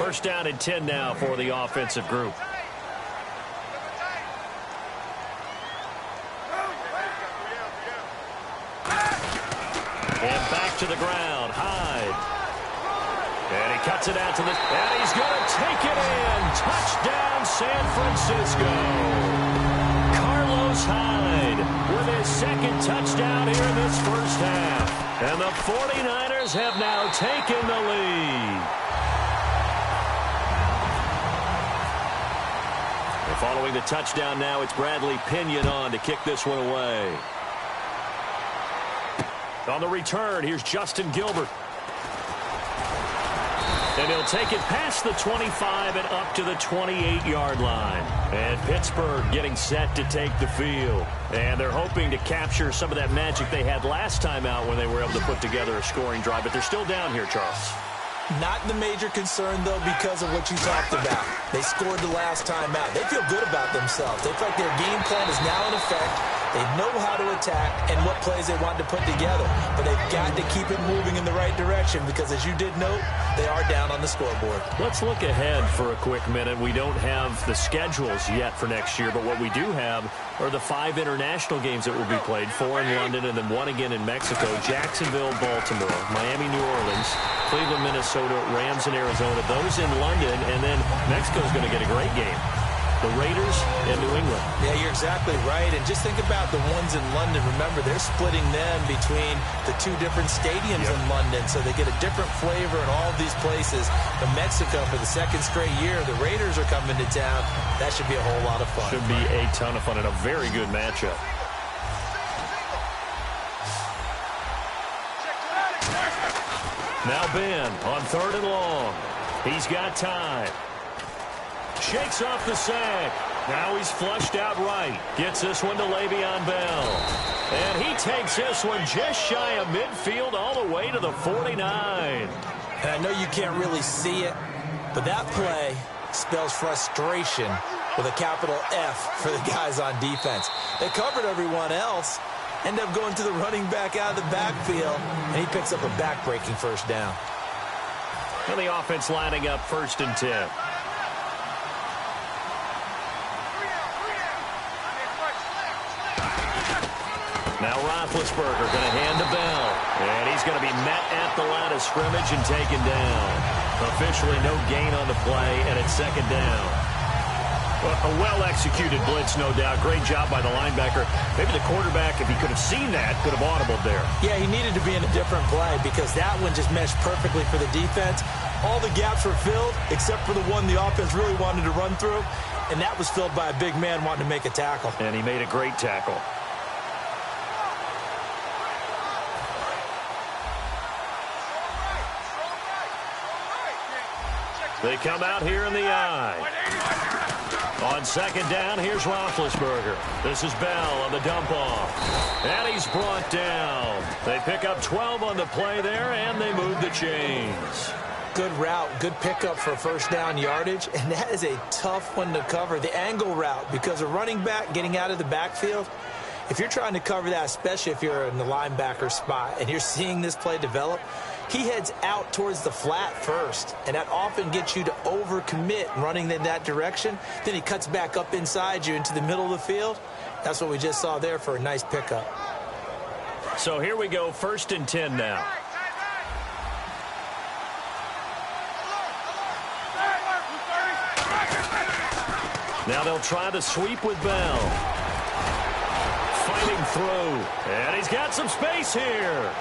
First down and 10 now for the offensive group. And back to the ground. Hyde. And he cuts it out to the... And he's going to take it in. Touchdown, San Francisco. Carlos Hyde with his second touchdown here in this first half. And the 49ers have now taken the lead. And following the touchdown now, it's Bradley Pinion on to kick this one away. On the return, here's Justin Gilbert. And he'll take it past the 25 and up to the 28-yard line. And Pittsburgh getting set to take the field. And they're hoping to capture some of that magic they had last time out when they were able to put together a scoring drive. But they're still down here, Charles. Not the major concern, though, because of what you talked about. They scored the last time out. They feel good about themselves. They feel like their game plan is now in effect. They know how to attack and what plays they want to put together. But they've got to keep it moving in the right direction because, as you did note, they are down on the scoreboard. Let's look ahead for a quick minute. We don't have the schedules yet for next year, but what we do have are the 5 international games that will be played, 4 in London and then 1 again in Mexico, Jacksonville, Baltimore, Miami, New Orleans, Cleveland, Minnesota, Rams, and Arizona. Those in London, and then Mexico's going to get a great game. The Raiders and New England. Yeah, you're exactly right. And just think about the ones in London. Remember, they're splitting them between the 2 different stadiums in London, so they get a different flavor in all of these places. But Mexico, for the second straight year, the Raiders are coming to town. That should be a whole lot of fun. Should be a ton of fun and a very good matchup. Now Ben on 3rd and long. He's got time. Shakes off the sack. Now he's flushed out right. Gets this one to Le'Veon Bell. And he takes this one just shy of midfield all the way to the 49. And I know you can't really see it, but that play spells frustration with a capital F for the guys on defense. They covered everyone else, end up going to the running back out of the backfield, and he picks up a back-breaking first down. And the offense lining up 1st and 10. Now Roethlisberger going to hand to Bell. And he's going to be met at the line of scrimmage and taken down. Officially no gain on the play, and it's 2nd down. Well, a well-executed blitz, no doubt. Great job by the linebacker. Maybe the quarterback, if he could have seen that, could have audibled there. Yeah, he needed to be in a different play because that one just meshed perfectly for the defense. All the gaps were filled except for the one the offense really wanted to run through, and that was filled by a big man wanting to make a tackle. And he made a great tackle. They come out here in the eye. On 2nd down, here's Roethlisberger. This is Bell on the dump off. And he's brought down. They pick up 12 on the play there, and they move the chains. Good route, good pickup for first down yardage, and that is a tough one to cover. The angle route, because a running back getting out of the backfield, if you're trying to cover that, especially if you're in the linebacker spot and you're seeing this play develop, he heads out towards the flat first, and that often gets you to overcommit running in that direction. Then he cuts back up inside you into the middle of the field. That's what we just saw there for a nice pickup. So here we go, 1st and 10 now. Now they'll try the sweep with Bell. Fighting through, and he's got some space here.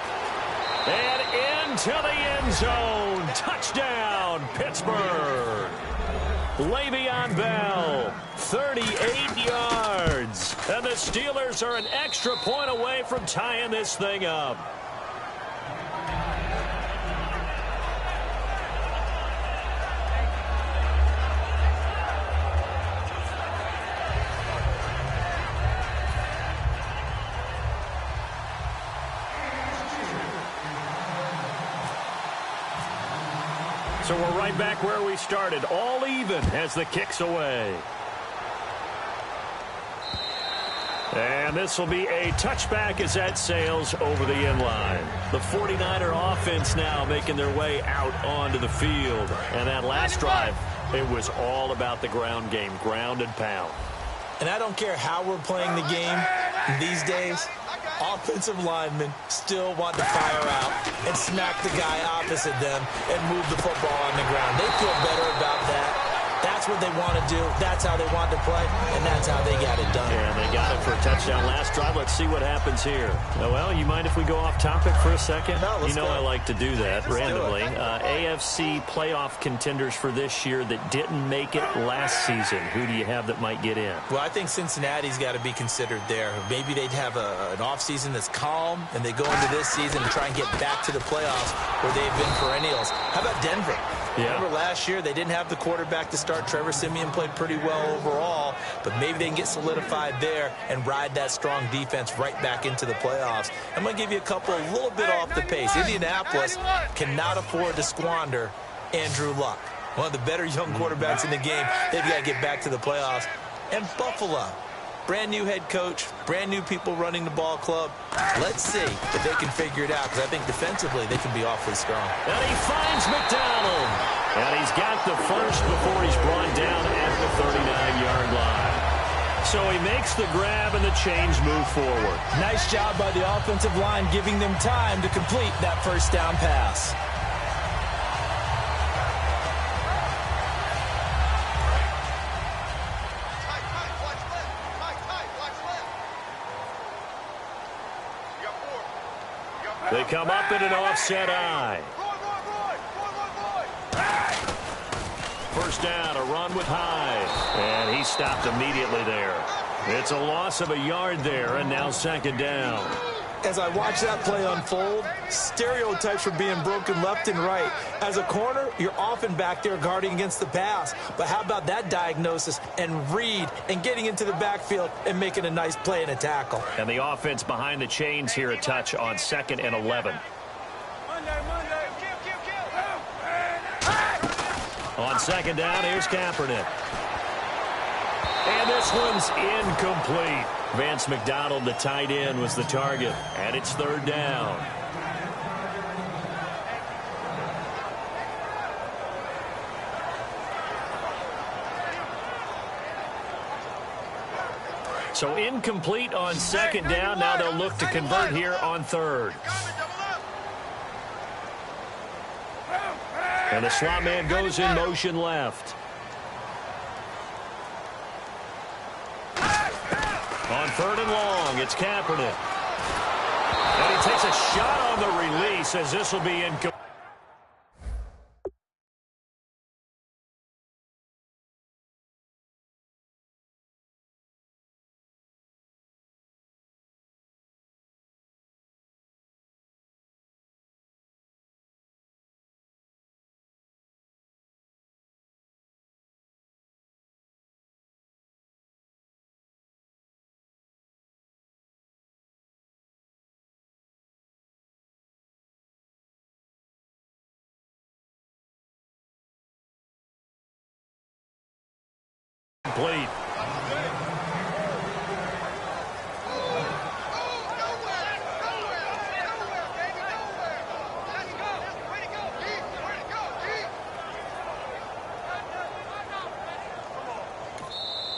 And into the end zone. Touchdown, Pittsburgh. Le'Veon Bell, 38 yards. And the Steelers are an extra point away from tying this thing up. So we're right back where we started, all even as the kick's away. And this will be a touchback as that sails over the end line. The 49er offense now making their way out onto the field. And that last drive, it was all about the ground game, ground and pound. And I don't care how we're playing the game these days, offensive linemen still want to fire out and smack the guy opposite them and move the football on the ground. They feel better about that. That's what they want to do. That's how they want to play, and that's how they got it done. And they got it for a touchdown last drive. Let's see what happens here. Well, you mind if we go off topic for a second? No, let's go. I like to do that randomly. AFC playoff contenders for this year that didn't make it last season. Who do you have that might get in? Well, I think Cincinnati's got to be considered there. Maybe they'd have an offseason that's calm, and they go into this season and try and get back to the playoffs where they've been perennials. How about Denver? Yeah. Remember last year, they didn't have the quarterback to start. Trevor Siemian played pretty well overall, but maybe they can get solidified there and ride that strong defense right back into the playoffs. I'm going to give you a little bit off the pace. Indianapolis cannot afford to squander Andrew Luck, one of the better young quarterbacks in the game. They've got to get back to the playoffs. And Buffalo, brand new head coach, brand new people running the ball club. Let's see if they can figure it out, because I think defensively they can be awfully strong. And he finds McDonald. And he's got the first before he's brought down at the 39-yard line. So he makes the grab and the chains move forward. Nice job by the offensive line, giving them time to complete that first down pass. They come up in an offset eye. First down, a run with Hyde. And he stopped immediately there. It's a loss of a yard there, and now second down. As I watch that play unfold, stereotypes are being broken left and right. As a corner, you're often back there guarding against the pass. But how about that diagnosis and read and getting into the backfield and making a nice play and a tackle? And the offense behind the chains here, a touch on 2nd and 11. On second down, here's Kaepernick. And this one's incomplete. Vance McDonald, the tight end, was the target. And it's third down. So incomplete on second down. Now they'll look to convert here on third. And the slot man goes in motion left. On third and long, it's Kaepernick. And he takes a shot on the release as this will be incomplete.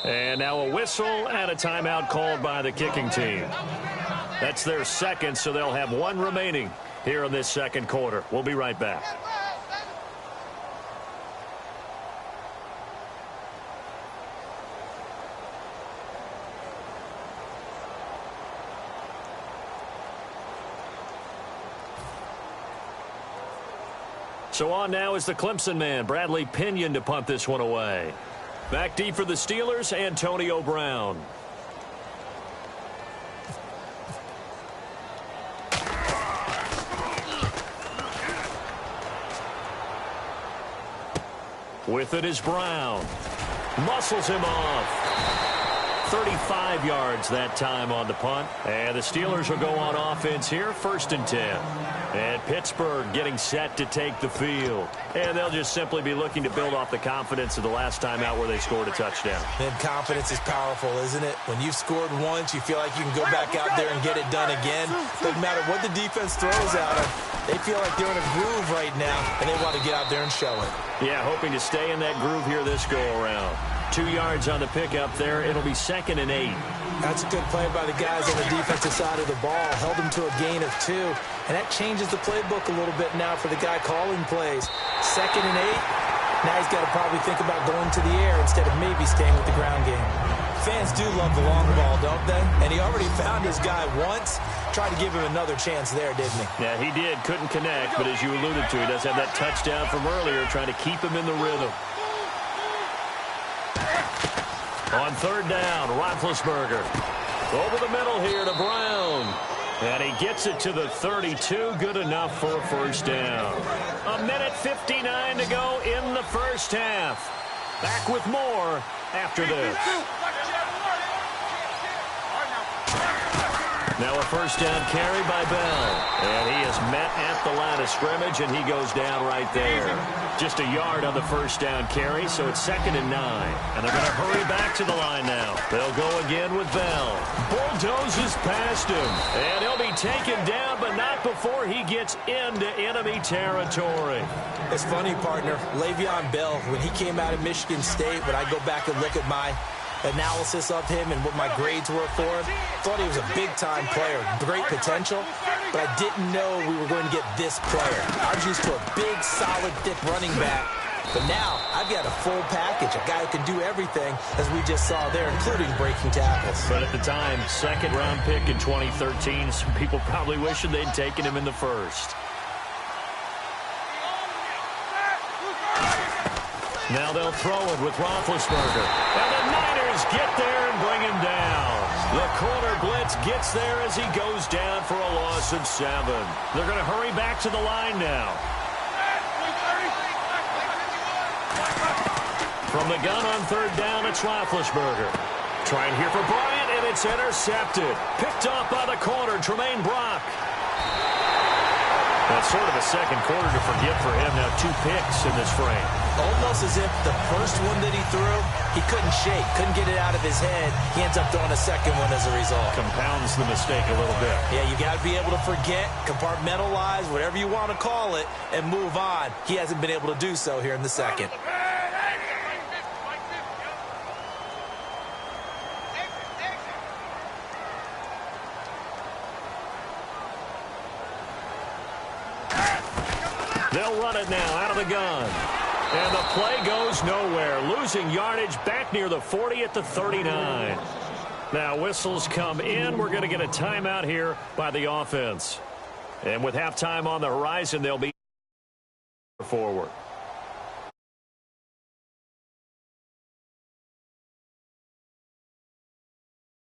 And now a whistle and a timeout called by the kicking team. That's their second, so they'll have one remaining here in this second quarter. We'll be right back. So on now is the Clemson man, Bradley Pinion, to punt this one away. Back deep for the Steelers, Antonio Brown. With it is Brown. Muscles him off. 35 yards that time on the punt. And the Steelers will go on offense here, 1st and 10. And Pittsburgh getting set to take the field. And they'll just simply be looking to build off the confidence of the last time out where they scored a touchdown. And confidence is powerful, isn't it? When you've scored once, you feel like you can go back out there and get it done again. Doesn't matter what the defense throws at them. They feel like they're in a groove right now, and they want to get out there and show it. Yeah, hoping to stay in that groove here this go-around. 2 yards on the pickup there. It'll be 2nd and 8. That's a good play by the guys on the defensive side of the ball. Held them to a gain of 2. And that changes the playbook a little bit now for the guy calling plays. 2nd and 8. Now he's got to probably think about going to the air instead of maybe staying with the ground game. Fans do love the long ball, don't they? And he already found his guy once. Tried to give him another chance there, didn't he? Yeah, he did. Couldn't connect, but as you alluded to, he does have that touchdown from earlier, trying to keep him in the rhythm. On 3rd down, Roethlisberger. Over the middle here to Brown. And he gets it to the 32. Good enough for a 1st down. 1:59 to go in the 1st half. Back with more after this. Now a 1st down carry by Bell. And he is met at the line of scrimmage, and he goes down right there. Just a yard on the 1st down carry, so it's 2nd and 9. And they're going to hurry back to the line now. They'll go again with Bell. Bulldozes past him. And he'll be taken down, but not before he gets into enemy territory. It's funny, partner. Le'Veon Bell, when he came out of Michigan State, when I go back and look at my analysis of him and what my grades were for him, thought he was a big-time player, great potential, but I didn't know we were going to get this player. I was used to a big, solid, thick running back, but now I've got a full package, a guy who can do everything, as we just saw there, including breaking tackles. But at the time, 2nd-round pick in 2013, some people probably wishing they'd taken him in the 1st. Now they'll throw it with Roethlisberger. And the Niners get there and bring him down. The corner blitz gets there as he goes down for a loss of 7. They're going to hurry back to the line now. From the gun on 3rd down, it's Roethlisberger. Trying here for Bryant, and it's intercepted. Picked off by the corner, Tremaine Brock. That's sort of a second quarter to forget for him. Now 2 picks in this frame. Almost as if the first one that he threw, he couldn't shake, couldn't get it out of his head. He ends up throwing a second one as a result. Compounds the mistake a little bit. Yeah, you got to be able to forget, compartmentalize, whatever you want to call it, and move on. He hasn't been able to do so here in the 2nd. They'll run it now out of the gun. And the play goes nowhere. Losing yardage back near the 40 at the 39. Now whistles come in. We're going to get a timeout here by the offense. And with halftime on the horizon, they'll be forward.